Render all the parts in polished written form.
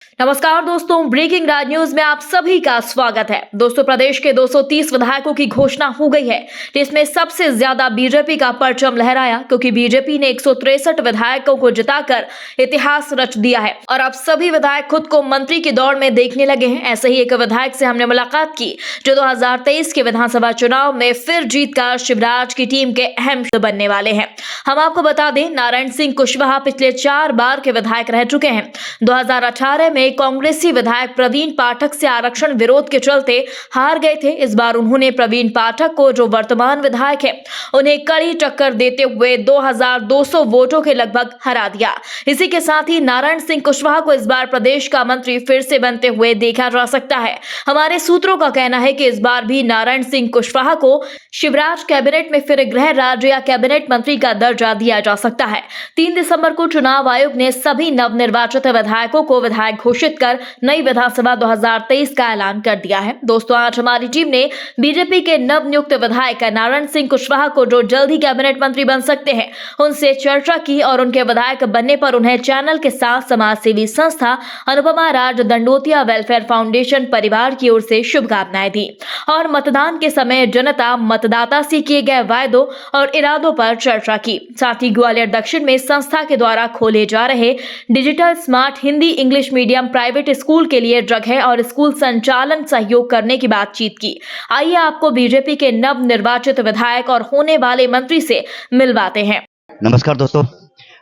नमस्कार दोस्तों, ब्रेकिंग राज न्यूज में आप सभी का स्वागत है। दोस्तों, प्रदेश के 230 विधायकों की घोषणा हो गई है, जिसमें सबसे ज्यादा बीजेपी का परचम लहराया, क्योंकि बीजेपी ने 163 विधायकों को जिताकर इतिहास रच दिया है और अब सभी विधायक खुद को मंत्री की दौड़ में देखने लगे हैं। ऐसे ही एक विधायक से हमने मुलाकात की जो 2023 के विधानसभा चुनाव में फिर जीतकर शिवराज की टीम के अहम बनने वाले हैं। हम आपको बता दें, नारायण सिंह कुशवाहा पिछले 4 बार के विधायक रह चुके हैं। 2018 में कांग्रेसी विधायक प्रवीण पाठक से आरक्षण विरोध के चलते हार गए थे। इस बार उन्होंने प्रवीण पाठक को, जो वर्तमान विधायक है, उन्हें कड़ी टक्कर देते हुए 2200 वोटों के लगभग हरा दिया। इसी के साथ ही नारायण सिंह कुशवाहा को इस बार प्रदेश का मंत्री फिर से बनते हुए देखा जा सकता है। हमारे सूत्रों का कहना है कि इस बार भी नारायण सिंह कुशवाहा को शिवराज कैबिनेट में फिर गृह राज्य या कैबिनेट मंत्री का दर्जा दिया जा सकता है। 3 दिसंबर को चुनाव आयोग ने सभी नवनिर्वाचित विधायकों को विधायक घोषित कर नई विधानसभा 2023 का ऐलान कर दिया है। दोस्तों, आज हमारी टीम ने बीजेपी के नवनियुक्त विधायक नारायण सिंह कुशवाहा को, जो जल्द ही कैबिनेट मंत्री बन सकते हैं, उनसे चर्चा की और उनके विधायक बनने पर उन्हें चैनल के साथ समाज सेवी संस्था अनुपमा राज दंडोतिया वेलफेयर फाउंडेशन परिवार की ओर से शुभकामनाएं दी और मतदान के समय जनता मतदाता से किए गए वायदों और इरादों पर चर्चा की। साथ ही ग्वालियर दक्षिण में संस्था के द्वारा खोले जा रहे digital smart Hindi English medium private school के लिए जगह और स्कूल संचालन सहयोग करने की बातचीत की। आइए आपको बीजेपी के नव निर्वाचित विधायक और होने वाले मंत्री से मिलवाते हैं। नमस्कार दोस्तों,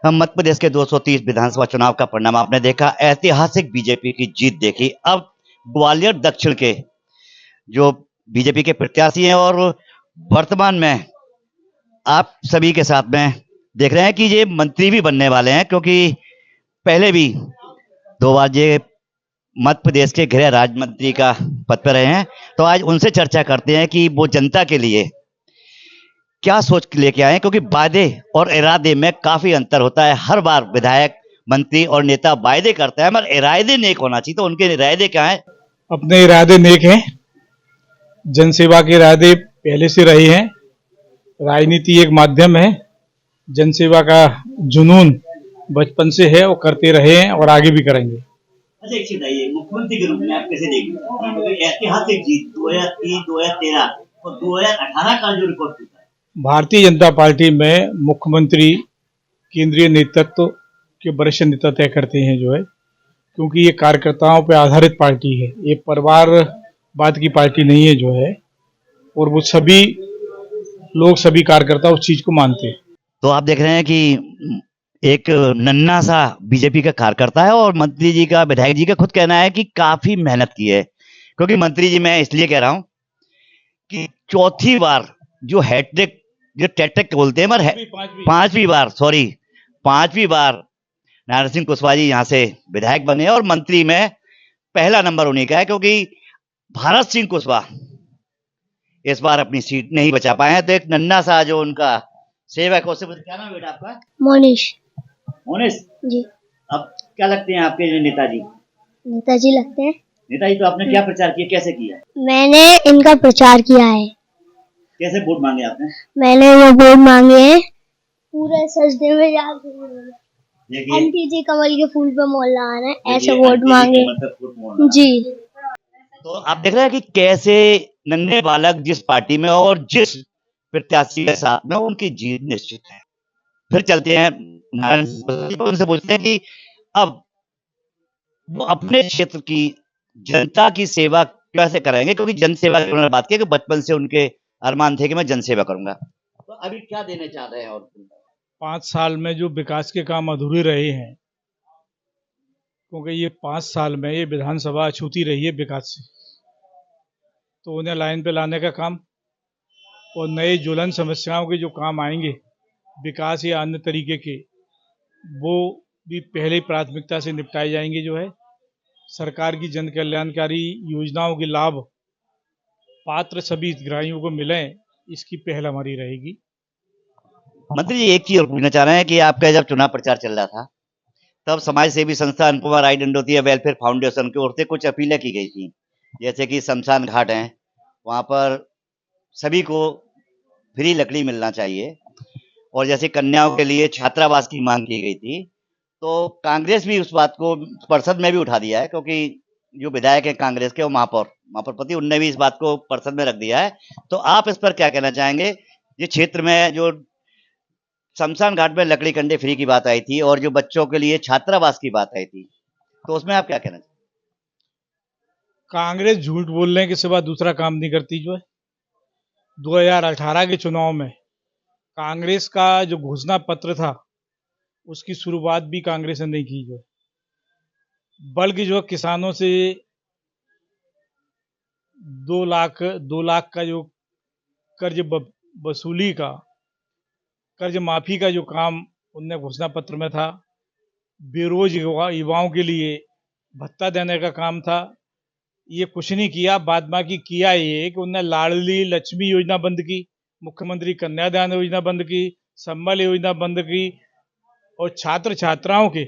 हम मध्य प्रदेश के 230 विधानसभा चुनाव का परिणाम आपने देखा। ऐतिहासिक बीजेपी की जीत देखी। अब ग्वालियर दक्षिण के जो बीजेपी के प्रत्याशी हैं और वर्तमान में आप सभी के साथ में देख रहे हैं कि ये मंत्री भी बनने वाले हैं, क्योंकि पहले भी 2 बार ये मध्य प्रदेश के गृह राज्य मंत्री का पद पर रहे हैं। तो आज उनसे चर्चा करते हैं कि वो जनता के लिए क्या सोच के लेके आए हैं, क्योंकि वादे और इरादे में काफी अंतर होता है। हर बार विधायक, मंत्री और नेता वायदे करते हैं, मगर इरादे नेक होना चाहिए। तो उनके इरादे क्या हैं? अपने इरादे नेक हैं। जनसेवा के इरादे पहले से रहे हैं। राजनीति एक माध्यम है, जनसेवा का जुनून बचपन से है और करते रहे हैं और आगे भी करेंगे। अच्छा, एक चीज बताइए, मुख्यमंत्री के रूप में आप कैसे देखते हैं ऐतिहासिक जीत 2003, 2013 और 2018 का जो रिकॉर्ड टूटा है? भारतीय जनता पार्टी में मुख्यमंत्री केंद्रीय नेतृत्व के वरिष्ठ नेता तय करते हैं जो है, क्योंकि ये कार्यकर्ताओं पर आधारित पार्टी है। ये परिवारवाद की पार्टी नहीं है जो है, और वो सभी लोग, सभी कार्यकर्ता उस चीज को मानते हैं। तो आप देख रहे हैं कि एक नन्हा सा बीजेपी का कार्यकर्ता है और मंत्री जी का, विधायक जी का खुद कहना है कि काफी मेहनत की है। क्योंकि मंत्री जी, मैं इसलिए कह रहा हूं कि चौथी बार जो हैट्रिक, जो टेट्रिक बोलते हैं, मगर पांचवी बार नारायण सिंह कुशवाहा जी यहाँ से विधायक बने और मंत्री में पहला नंबर उन्हीं का है, क्योंकि भारत सिंह कुशवाहा इस बार अपनी सीट नहीं बचा पाए हैं। तो एक नन्हा सा जो उनका सेवक है, उससे क्या नाम है बेटा आपका? मोनिश जी। अब क्या लगते हैं आपके नेताजी? नेताजी लगते हैं। नेताजी, तो आपने क्या प्रचार किया, कैसे किया? मैंने इनका प्रचार किया है। कैसे वोट मांगे आपने? मैंने वो वोट मांगे हैं पूरे सजदे में जाकर आंटी जी कमल के फूल पे मोल लगाना है, ऐसे वोट मांगे जी। तो आप देख रहे हैं कि कैसे नन्हे बालक जिस पार्टी में और जिस प्रत्याशी के साथ में उनकी जीत निश्चित है। फिर चलते हैं नारायण सिंह, उनसे पूछते हैं कि अब वो अपने क्षेत्र की जनता की सेवा कैसे करेंगे, क्योंकि जनसेवा की उन्होंने बात की कि बचपन से उनके अरमान थे कि मैं जनसेवा करूंगा। तो अभी क्या देने चाह रहे हैं? और 5 साल में जो विकास के काम अधूरे रहे हैं, क्योंकि ये 5 साल में ये विधानसभा अछूती रही है विकास से, तो उन्हें लाइन पे लाने का काम और नए ज्वलन समस्याओं के जो काम आएंगे विकास या अन्य तरीके के, वो भी पहले प्राथमिकता से निपटाए जाएंगे जो है। सरकार की जन कल्याणकारी योजनाओं के लाभ पात्र सभी हितग्राहियों को मिलें, इसकी पहल हमारी रहेगी। मंत्री जी, एक चीज और पूछना चाह रहे हैं कि आपका जब चुनाव प्रचार चल रहा था, तब समाज सेवी संस्था अनुपमा राय दंडोतिया वेलफेयर फाउंडेशन की ओर से कुछ अपीलें की गई थी, जैसे कि शमशान घाट हैं, वहां पर सभी को फ्री लकड़ी मिलना चाहिए, और जैसे कन्याओं के लिए छात्रावास की मांग की गई थी। तो कांग्रेस भी उस बात को संसद में भी उठा दिया है, क्योंकि जो विधायक है कांग्रेस के, वो महापौरपति, उनने भी इस बात को संसद में रख दिया है। तो आप इस पर क्या कहना चाहेंगे? ये क्षेत्र में जो शमशान घाट में लकड़ी कंडे फ्री की बात आई थी और जो बच्चों के लिए छात्रावास की बात आई थी, तो उसमें आप क्या कहना चाहेंगे? कांग्रेस झूठ बोलने के सिवा दूसरा काम नहीं करती जो है। 2018 के चुनाव में कांग्रेस का जो घोषणा पत्र था उसकी शुरुआत भी कांग्रेस ने नहीं की जो है, बल्कि जो किसानों से 2 लाख का जो कर्ज वसूली का, कर्ज माफी का जो काम उनने घोषणा पत्र में था, बेरोजगार युवाओं के लिए भत्ता देने का काम था, ये कुछ नहीं किया। बाद बाकी किया ये कि उन्होंने लाडली लक्ष्मी योजना बंद की, मुख्यमंत्री कन्यादान योजना बंद की, संबल योजना बंद की, और छात्र छात्राओं के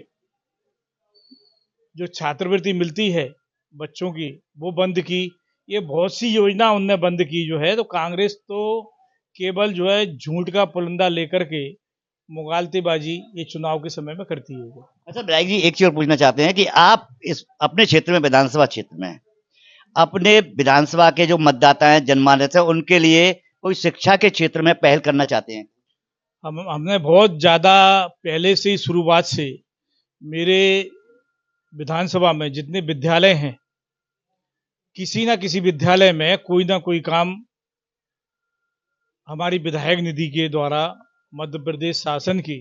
जो छात्रवृत्ति मिलती है बच्चों की, वो बंद की। ये बहुत सी योजना उनने बंद की जो है। तो कांग्रेस तो केवल जो है झूठ का पुलंदा लेकर के मुगालतेबाजी ये चुनाव के समय में करती है। अच्छा विधायक जी, एक चीज और पूछना चाहते हैं कि आप इस अपने क्षेत्र में, विधानसभा क्षेत्र में, अपने विधानसभा के जो मतदाता हैं, जनमानस है, उनके लिए कोई शिक्षा के क्षेत्र में पहल करना चाहते हैं? हमने बहुत ज़्यादा पहले से ही शुरुआत से मेरे विधानसभा में जितने विद्यालय हैं, किसी ना किसी विद्यालय में कोई ना कोई काम हमारी विधायक निधि के द्वारा मध्य प्रदेश शासन की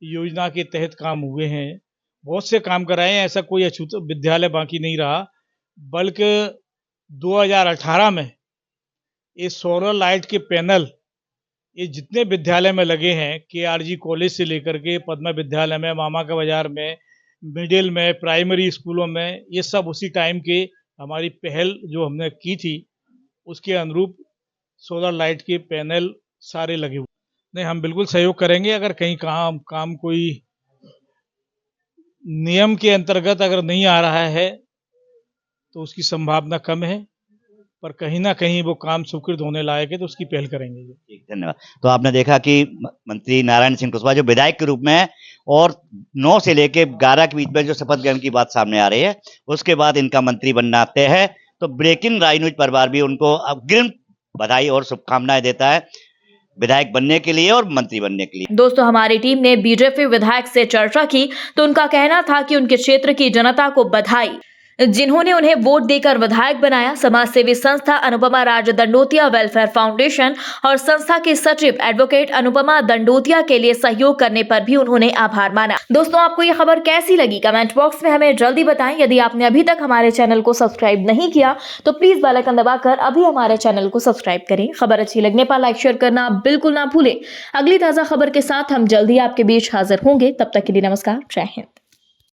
योजना के तहत काम हुए हैं। बहुत से काम कराए हैं, ऐसा कोई अछूत विद्यालय बाकी नहीं रहा। बल्कि 2018 में ये सोलर लाइट के पैनल ये जितने विद्यालय में लगे हैं, KRG कॉलेज से लेकर के पद्मा विद्यालय में, मामा का बाजार में, मिडिल में, प्राइमरी स्कूलों में, ये सब उसी टाइम के हमारी पहल जो हमने की थी उसके अनुरूप सोलर लाइट के पैनल सारे लगे हुए। नहीं, हम बिल्कुल सहयोग करेंगे। अगर कहीं काम कोई नियम के अंतर्गत अगर नहीं आ रहा है तो उसकी संभावना कम है, पर कहीं ना कहीं वो काम स्वीकृत होने लायक है तो उसकी पहल करेंगे। ठीक, धन्यवाद। तो आपने देखा कि मंत्री नारायण सिंह कुशवाहा जो विधायक के रूप में है और 9 से लेके 11 के बीच में जो शपथ ग्रहण की बात सामने आ रही है, उसके बाद इनका मंत्री बनना तय है। तो ब्रेकिंग राज न्यूज परिवार भी उनको अग्रिम बधाई और शुभकामनाएं देता है विधायक बनने के लिए और मंत्री बनने के लिए। दोस्तों, हमारी टीम ने बीजेपी विधायक से चर्चा की तो उनका कहना था कि उनके क्षेत्र की जनता को बधाई, जिन्होंने उन्हें वोट देकर विधायक बनाया। समाज सेवी संस्था अनुपमा राज दंडोतिया वेलफेयर फाउंडेशन और संस्था के सचिव एडवोकेट अनुपमा दंडोतिया के लिए सहयोग करने पर भी उन्होंने आभार माना। दोस्तों, आपको ये खबर कैसी लगी कमेंट बॉक्स में हमें जल्दी बताएं। यदि आपने अभी तक हमारे चैनल को सब्सक्राइब नहीं किया तो प्लीज बेल आइकन दबाकर अभी हमारे चैनल को सब्सक्राइब करें। खबर अच्छी लगने पर लाइक शेयर करना बिल्कुल ना भूलें। अगली ताजा खबर के साथ हम जल्दी आपके बीच हाजिर होंगे। तब तक के लिए नमस्कार, जय हिंद।